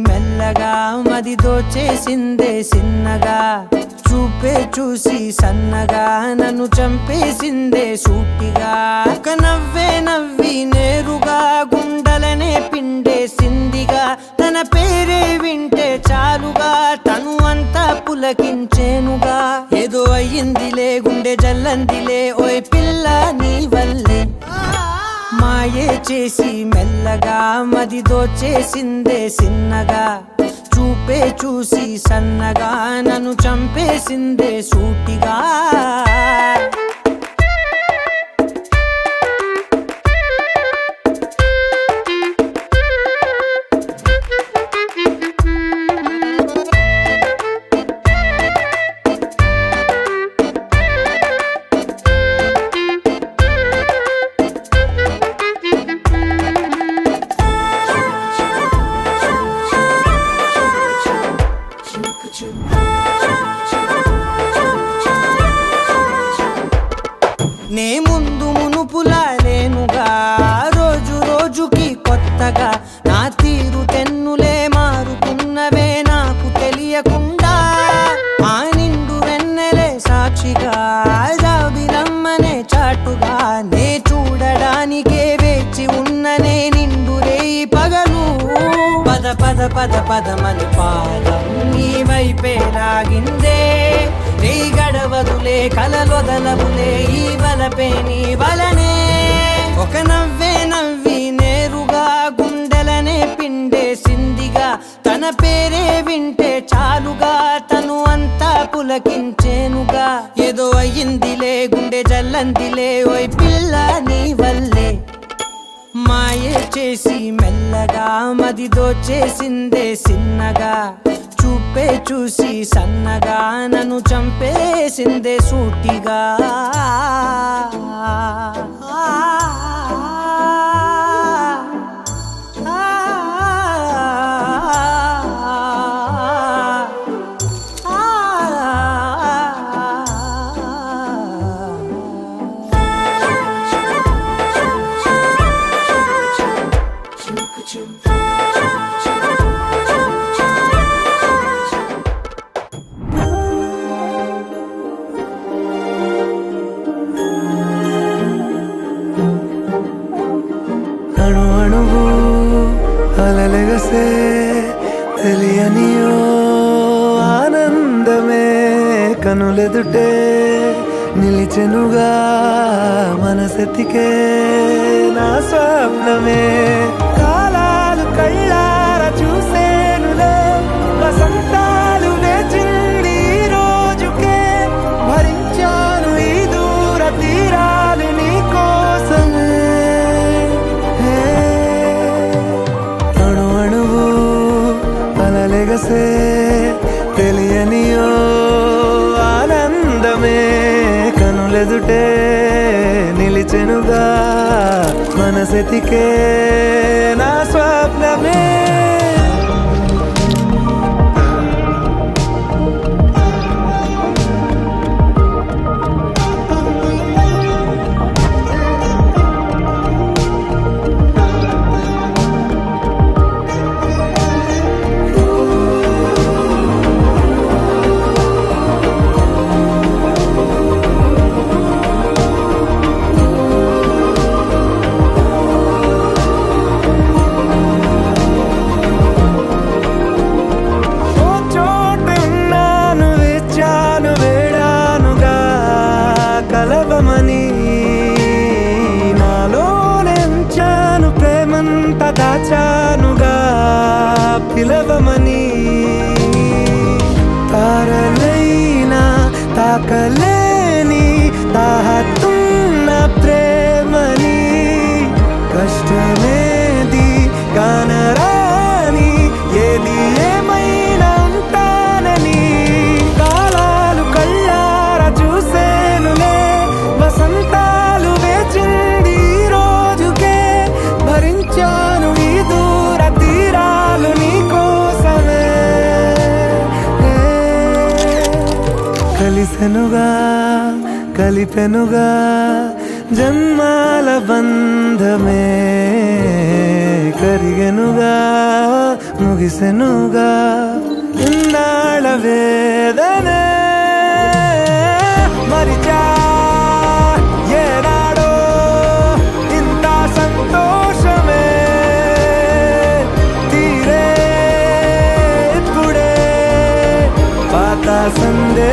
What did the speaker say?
మెల్లగా మది దోచేసిందే సిన్నగా చూపే చూసి సన్నగా నన్ను చంపేసిందే సూటిగా ఒక నవ్వే నవ్వి నేరుగా గుండెలనే పిండేసిందిగా తన పేరే వింటే చాలుగా తను అంతా పులకించేనుగా ఏదో అయ్యిందిలే గుండె జల్లందిలే ఓయ్ పిల్ల నీ వల్లే మాయే చేసి మెల్లగా మది దోచేసిందే సిన్నగా చూపే చూసి సన్నగా నన్ను చంపేసిందే సూటిగా నే ముందు మునుపులా లేనుగా రోజు రోజుకి కొత్తగా నా తీరు తెన్నులే మారుతున్నవే నాకు తెలియకుండా ఆ నిండు వెన్నెలే సాక్షిగా జాబిలమ్మనే చాటుగా నే చూడడానికే వేచి ఉన్ననే నిండు రేయి పగలు పద పద పద పదమని పాదం నీ వైపే లాగిందే నీ గడవదులే కలలొదలవులే ఈ వలపే నీ వలనే ఒక నవ్వే నవ్వి నేరుగా గుండెలనే పిండేసిందిగా తన పేరే వింటే చాలుగా తను అంతా పులకించేనుగా ఏదో అయ్యిందిలే గుండె జల్లందిలే ఓయ్ పిల్ల నీ వల్లే మాయే చేసి మెల్లగా మది దోచేసిందే సిన్నగా చూపే చూసి సన్నగా నన్ను చంపేసిందే సూటిగా అణు అణువు అలలెగసే తెలియనియో ఆనందమే కనులెదుటే నిలిచెనుగా మనసెతికే నా స్వప్నమే కాలాలు కళ్ళార చూసేనులే వసంతాలు వేచింది ఈ రోజుకే భరించాను ఈ దూర తీరాలు నీ కోసమే అణు అణువు అలలెగసే తెలియనియో ఆనందమే కనులెదుటే నిలిచెనుగా మనసెతికే నా స్వప్నమే నాలోనెంచాను ప్రేమంత దాచానుగా పిలవమని తారలైనా తాకలేని తాహతున్న ప్రేమని కష్టమేది కానరాని ఏది ఏమైనా ఉంటానని కాలాలు కళ్ళార చూసేనులే వసంతాలు వేచింది ఈ రోజుకే భరించాను ఈ దూర తీరాలు నీ కోసమే కలిసెనుగా కలిపెనుగా జన్మాల బంధమే కరిగెనుగా ముగిసెనుగా ఇన్నాళ్ళ వేదనే మరిచా ఏనాడో ఇంత సంతోషమే తీరే ఇప్పుడే పాత సందే